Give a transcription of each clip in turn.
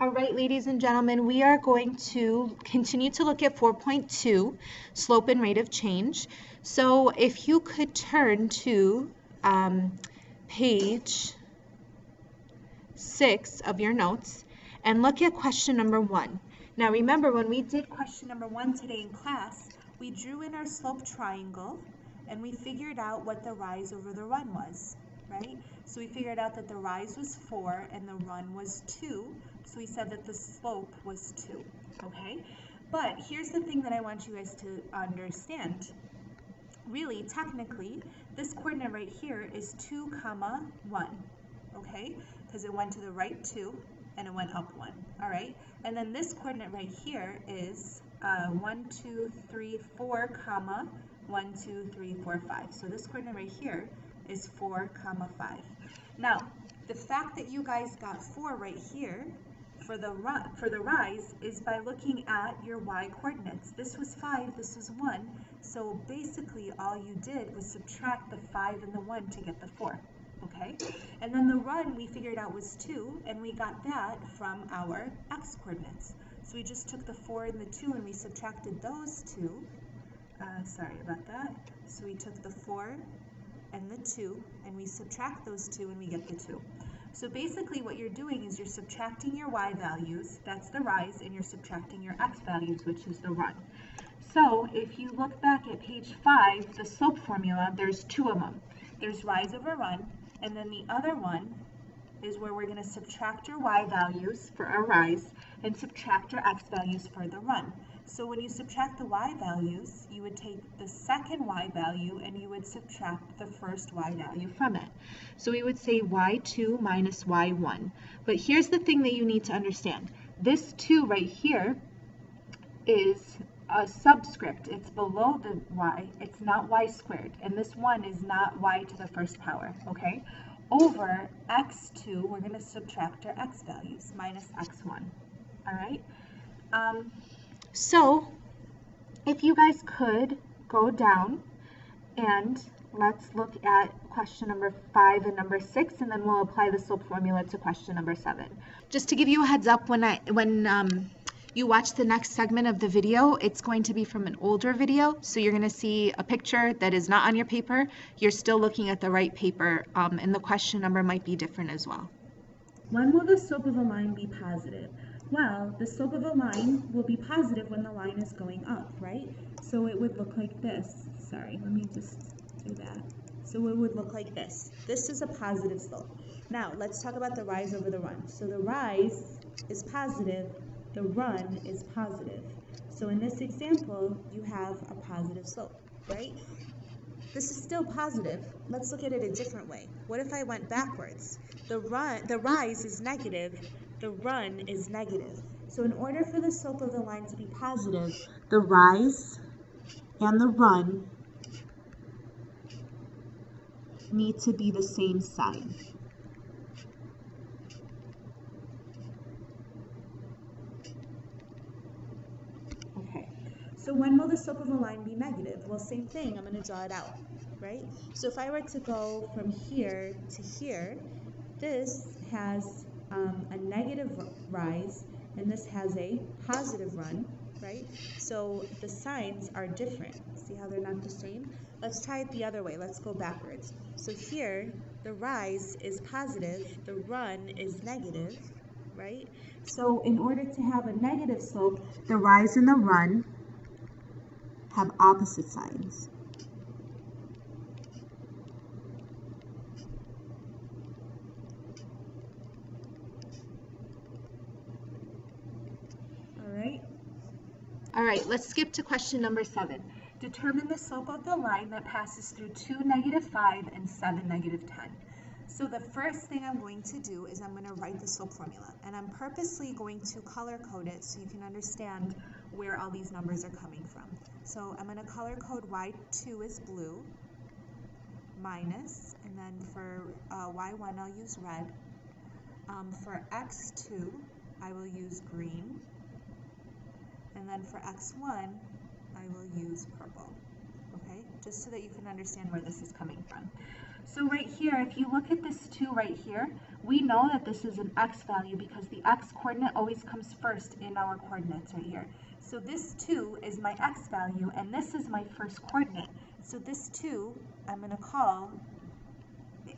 All right, ladies and gentlemen, we are going to continue to look at 4.2, slope and rate of change. So if you could turn to page 6 of your notes and look at question number 1. Now remember, when we did question number 1 today in class, we drew in our slope triangle and we figured out what the rise over the run was, right? So we figured out that the rise was 4 and the run was 2. So we said that the slope was 2, okay? But here's the thing that I want you guys to understand. Really, technically, this coordinate right here is 2, 1, okay? Because it went to the right 2 and it went up 1, all right? And then this coordinate right here is 1, 2, 3, 4, 1, 2, 3, 4, 5. So this coordinate right here is 4, 5. Now, the fact that you guys got 4 right here for the rise is by looking at your y coordinates. This was 5, this was 1. So basically all you did was subtract the 5 and the 1 to get the 4. Okay? And then the run we figured out was 2, and we got that from our x coordinates. So we just took the 4 and the 2 and we subtracted those two. Sorry about that. So we took the 4 and the 2 and we subtract those two and we get the 2. So basically what you're doing is you're subtracting your y values, that's the rise, and you're subtracting your x values, which is the run. So if you look back at page 5, the slope formula, there's 2 of them. There's rise over run, and then the other one is where we're going to subtract your y values for our rise and subtract your x values for the run. So when you subtract the y values, you would take the second y value and you would subtract the first y value from it. So we would say y2 minus y1. But here's the thing that you need to understand. This 2 right here is a subscript. It's below the y. It's not y squared. And this 1 is not y to the first power, okay? Over x2, we're going to subtract our x values, minus x1, all right? So if you guys could go down and let's look at question number 5 and number 6, and then we'll apply the slope formula to question number 7. Just to give you a heads up, when you watch the next segment of the video, it's going to be from an older video, so you're going to see a picture that is not on your paper. You're still looking at the right paper, and the question number might be different as well. When will the slope of a line be positive? Well, the slope of a line will be positive when the line is going up, right? So it would look like this. Sorry, let me just do that. So it would look like this. This is a positive slope. Now, let's talk about the rise over the run. So the rise is positive, the run is positive. So in this example, you have a positive slope, right? This is still positive. Let's look at it a different way. What if I went backwards? The rise is negative, the run is negative. So in order for the slope of the line to be positive, the rise and the run need to be the same sign. Okay, so when will the slope of a line be negative? Well, same thing, I'm going to draw it out, right? So if I were to go from here to here, this has a negative rise and this has a positive run, right? So the signs are different. See how they're not the same? Let's try it the other way. Let's go backwards. So here, the rise is positive, the run is negative, right? So in order to have a negative slope, the rise and the run have opposite signs. All right, let's skip to question number 7. Determine the slope of the line that passes through 2, -5 and 7, -10. So the first thing I'm going to do is I'm going to write the slope formula, and I'm purposely going to color code it so you can understand where all these numbers are coming from. So I'm going to color code y2 is blue, minus, and then for y1 I'll use red. For x2 I will use green. And then for x1, I will use purple, okay? Just so that you can understand where this is coming from. So right here, if you look at this 2 right here, we know that this is an x value because the x coordinate always comes first in our coordinates right here. So this 2 is my x value, and this is my first coordinate. So this 2, I'm going to call,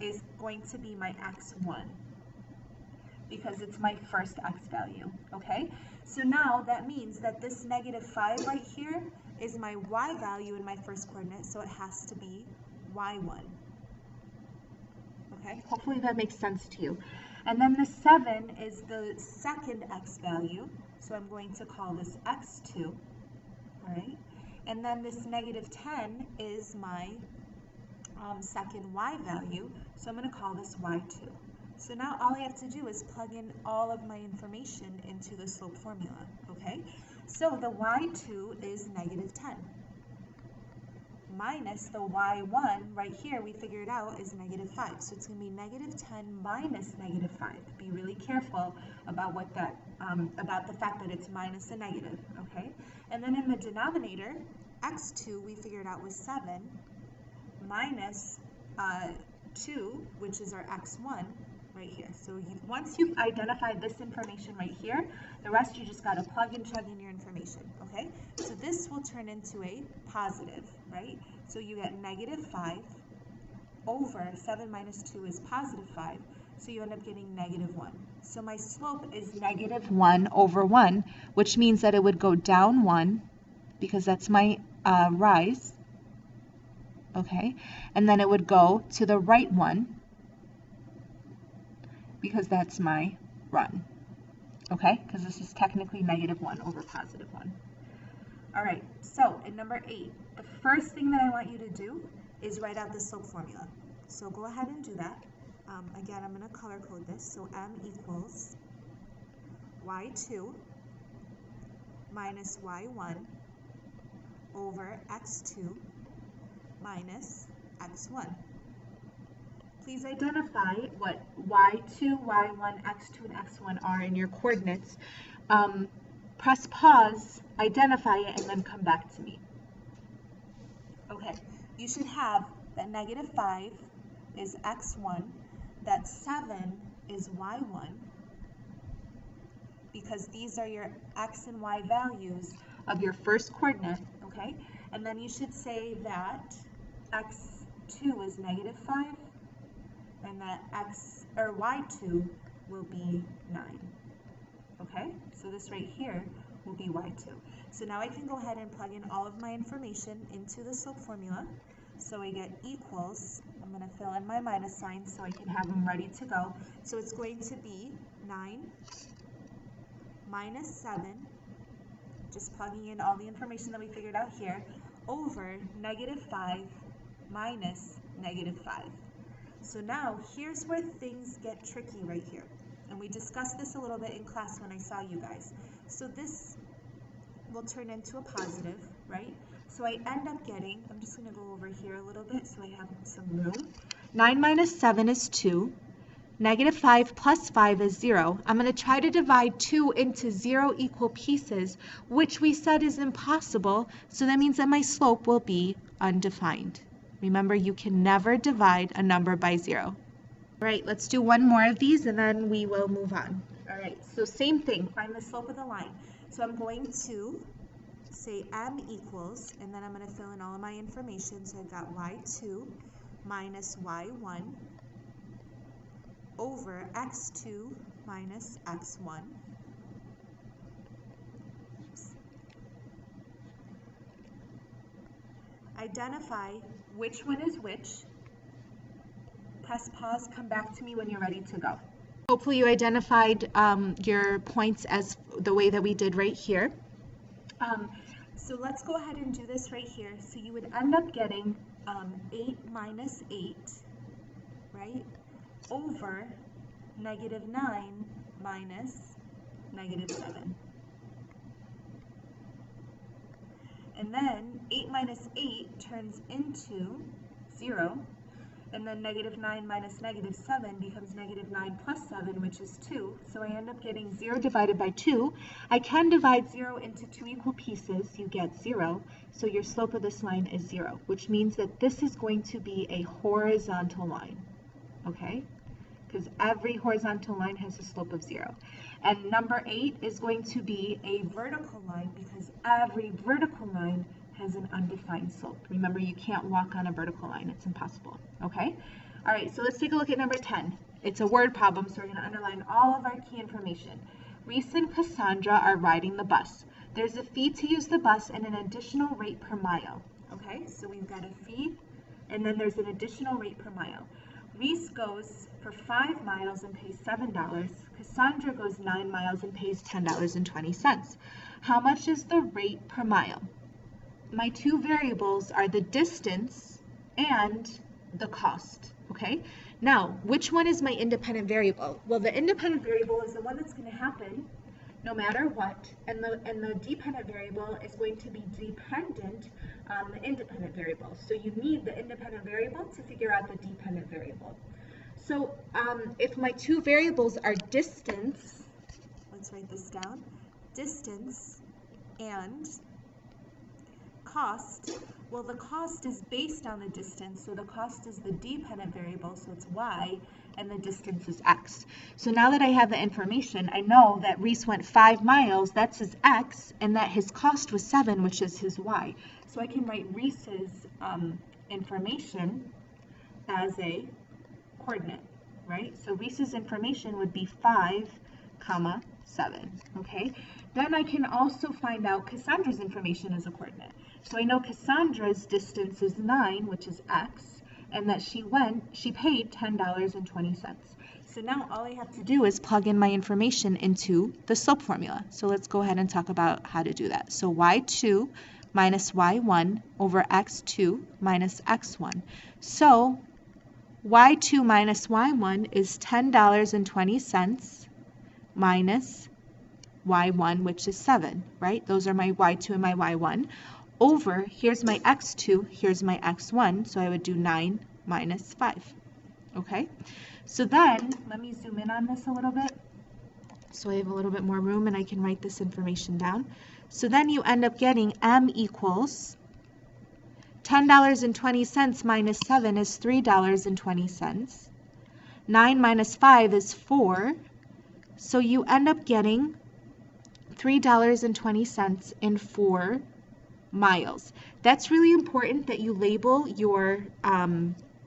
is going to be my x1 because it's my first x value, okay? So now that means that this -5 right here is my y value in my first coordinate, so it has to be y1. Okay, hopefully that makes sense to you. And then the 7 is the second x value, so I'm going to call this x2, all right? And then this -10 is my second y value, so I'm going to call this y2. So now all I have to do is plug in all of my information into the slope formula, okay? So the y2 is -10. Minus the y1 right here, we figured out, is -5. So it's going to be -10 minus -5. Be really careful about what that, about the fact that it's minus a negative, okay? And then in the denominator, x2 we figured out was 7 minus 2, which is our x1 right here. So once you've identified this information right here, the rest you just got to plug and chug in your information, okay? So this will turn into a positive, right? So you get -5 over 7 minus 2 is +5, so you end up getting -1. So my slope is -1 over 1, which means that it would go down 1, because that's my rise, okay? And then it would go to the right 1, because that's my run, okay? Because this is technically -1 over +1. All right, so in number 8, the first thing that I want you to do is write out the slope formula. So go ahead and do that. Again, I'm going to color code this. So m equals y2 minus y1 over x2 minus x1. Please identify what y2, y1, x2, and x1 are in your coordinates. Press pause, identify it, and then come back to me. Okay, you should have that -5 is x1, that 7 is y1, because these are your x and y values of your first coordinate, okay? And then you should say that x2 is -5, and that y2 will be 9. Okay, so this right here will be y2. So now I can go ahead and plug in all of my information into the slope formula. So I get equals, I'm going to fill in my minus signs so I can have them ready to go. So it's going to be 9 minus 7, just plugging in all the information that we figured out here, over -5 minus -5. So now here's where things get tricky right here. And we discussed this a little bit in class when I saw you guys. So this will turn into a positive, right? So I end up getting, I'm just going to go over here a little bit so I have some room. 9 minus 7 is 2. -5 plus 5 is 0. I'm going to try to divide 2 into 0 equal pieces, which we said is impossible. So that means that my slope will be undefined. Remember, you can never divide a number by 0. All right, let's do one more of these and then we will move on. All right, so same thing, find the slope of the line. So I'm going to say m equals, and then I'm going to fill in all of my information. So I've got y2 minus y1 over x2 minus x1. Identify which one is which. Press pause, come back to me when you're ready to go. Hopefully you identified your points as the way that we did right here. So let's go ahead and do this right here. So you would end up getting 8 minus 8, right, over -9 minus -7. And then 8 minus 8 turns into 0. And then -9 minus -7 becomes -9 plus 7, which is 2. So I end up getting 0 divided by 2. I can divide 0 into 2 equal pieces. You get 0. So your slope of this line is 0, which means that this is going to be a horizontal line. Okay? because every horizontal line has a slope of 0. And number 8 is going to be a vertical line because every vertical line has an undefined slope. Remember, you can't walk on a vertical line. It's impossible, okay? All right, so let's take a look at number 10. It's a word problem, so we're going to underline all of our key information. Reese and Cassandra are riding the bus. There's a fee to use the bus and an additional rate per mile, okay? So we've got a fee, and then there's an additional rate per mile. Reese goes for 5 miles and pays $7. Cassandra goes 9 miles and pays $10.20. How much is the rate per mile? My two variables are the distance and the cost, okay? Now, which one is my independent variable? Well, the independent variable is the one that's going to happen no matter what, and the dependent variable is going to be dependent on the independent variable. So you need the independent variable to figure out the dependent variable. So if my two variables are distance, let's write this down, distance and cost, well, the cost is based on the distance, so the cost is the dependent variable, so it's y, and the distance is x. So now that I have the information, I know that Reese went 5 miles, that's his x, and that his cost was 7, which is his y. So I can write Reese's information as a coordinate, right? So Reese's information would be 5, 7, okay? Then I can also find out Cassandra's information as a coordinate. So I know Cassandra's distance is 9, which is x, and that she paid $10.20. So now all I have to do is plug in my information into the slope formula. So let's go ahead and talk about how to do that. So y2 minus y1 over x2 minus x1. So y2 minus y1 is $10.20 minus y1, which is 7, right? Those are my y2 and my y1. Over, here's my x2, here's my x1, so I would do 9 minus 5, okay? So then, let me zoom in on this a little bit, so I have a little bit more room and I can write this information down. So then you end up getting m equals $10.20 minus 7 is $3.20. 9 minus 5 is 4, so you end up getting $3.20 in 4 miles. That's really important that you label your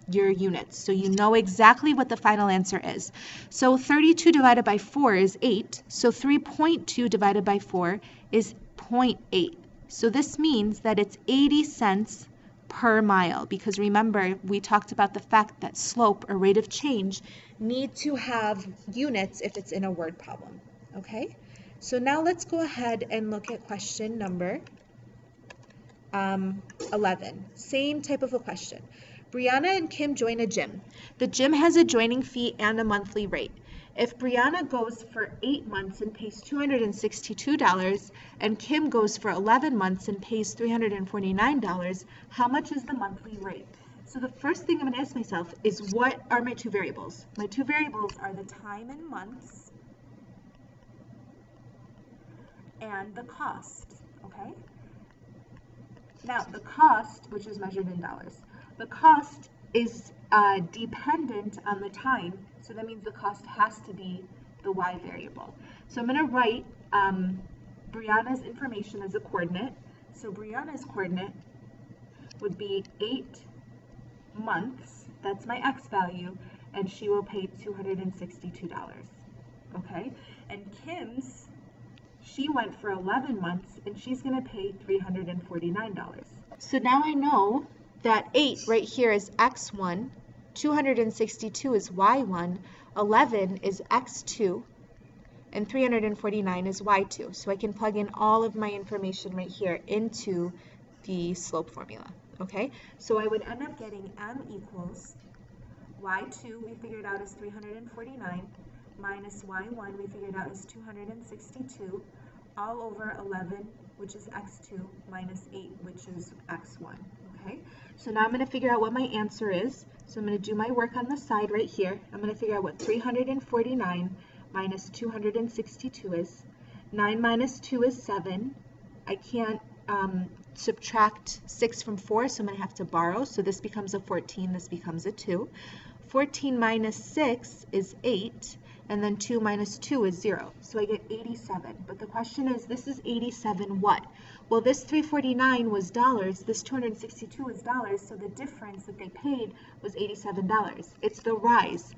units so you know exactly what the final answer is. So 32 divided by 4 is 8, so 3.2 divided by 4 is 0.8. So this means that it's 80 cents per mile, because remember we talked about the fact that slope or rate of change need to have units if it's in a word problem, okay? So now let's go ahead and look at question number 11. Same type of a question. Brianna and Kim join a gym. The gym has a joining fee and a monthly rate. If Brianna goes for 8 months and pays $262 and Kim goes for 11 months and pays $349, how much is the monthly rate? So the first thing I'm going to ask myself is, what are my two variables? My two variables are the time in months and the cost, okay? Now, the cost, which is measured in dollars, the cost is dependent on the time, so that means the cost has to be the y variable. So I'm going to write Brianna's information as a coordinate. So Brianna's coordinate would be 8 months, that's my x value, and she will pay $262, okay? And Kim's, she went for 11 months, and she's going to pay $349. So now I know that 8 right here is x1, 262 is y1, 11 is x2, and 349 is y2. So I can plug in all of my information right here into the slope formula, okay? So I would end up getting m equals y2, we figured out as 349, minus y1, we figured out as 262, all over 11, which is x2, minus 8, which is x1, okay? So now I'm going to figure out what my answer is. So I'm going to do my work on the side right here. I'm going to figure out what 349 minus 262 is. 9 minus 2 is 7. I can't subtract 6 from 4, so I'm going to have to borrow. So this becomes a 14, this becomes a 2. 14 minus 6 is 8, and then 2 minus 2 is 0. So I get 87. But the question is, this is 87 what? Well, this 349 was dollars, this 262 was dollars, so the difference that they paid was $87. It's the rise.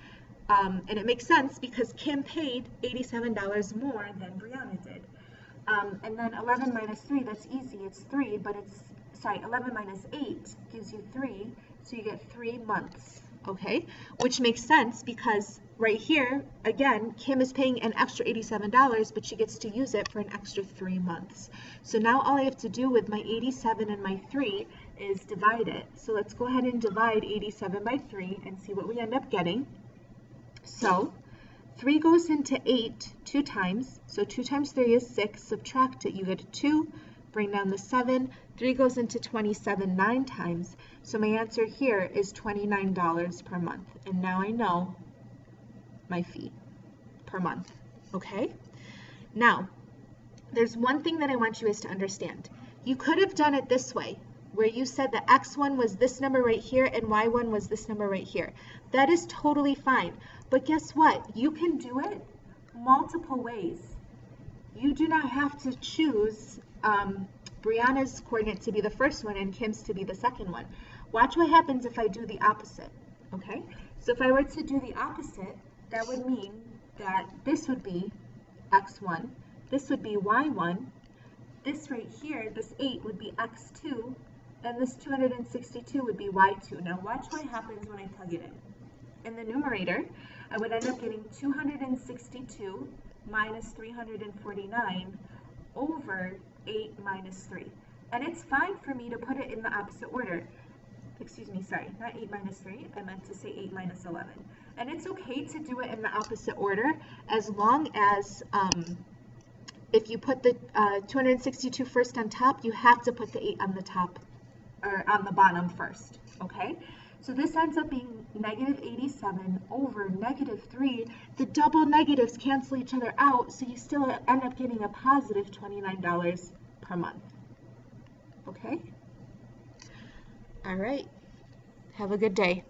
And it makes sense because Kim paid $87 more than Brianna did. And then 11 minus 3, that's easy, it's 3, but 11 minus 8 gives you 3, so you get 3 months, okay? Which makes sense because right here, again, Kim is paying an extra $87, but she gets to use it for an extra 3 months. So now all I have to do with my 87 and my 3 is divide it. So let's go ahead and divide 87 by 3 and see what we end up getting. So 3 goes into 8 2 times, so 2 times 3 is 6, subtract it, you get a 2, bring down the 7, 3 goes into 27 9 times, so my answer here is $29 per month, and now I know my fee per month, okay? Now, there's one thing that I want you guys to understand. You could have done it this way, where you said that x1 was this number right here and y1 was this number right here. That is totally fine. But guess what? You can do it multiple ways. You do not have to choose Brianna's coordinate to be the first one and Kim's to be the second one. Watch what happens if I do the opposite, okay? So if I were to do the opposite, that would mean that this would be x1, this would be y1, this right here, this 8 would be x2, and this 262 would be y2. Now watch what happens when I plug it in. In the numerator, I would end up getting 262 minus 349 over 8 minus 3. And it's fine for me to put it in the opposite order. Excuse me, sorry, not 8 minus 3, I meant to say 8 minus 11. And it's okay to do it in the opposite order as long as if you put the 262 first on top, you have to put the 8 on the top, or on the bottom first, okay? So this ends up being negative 87 over negative 3. The double negatives cancel each other out, so you still end up getting a positive $29 per month, okay? All right, have a good day.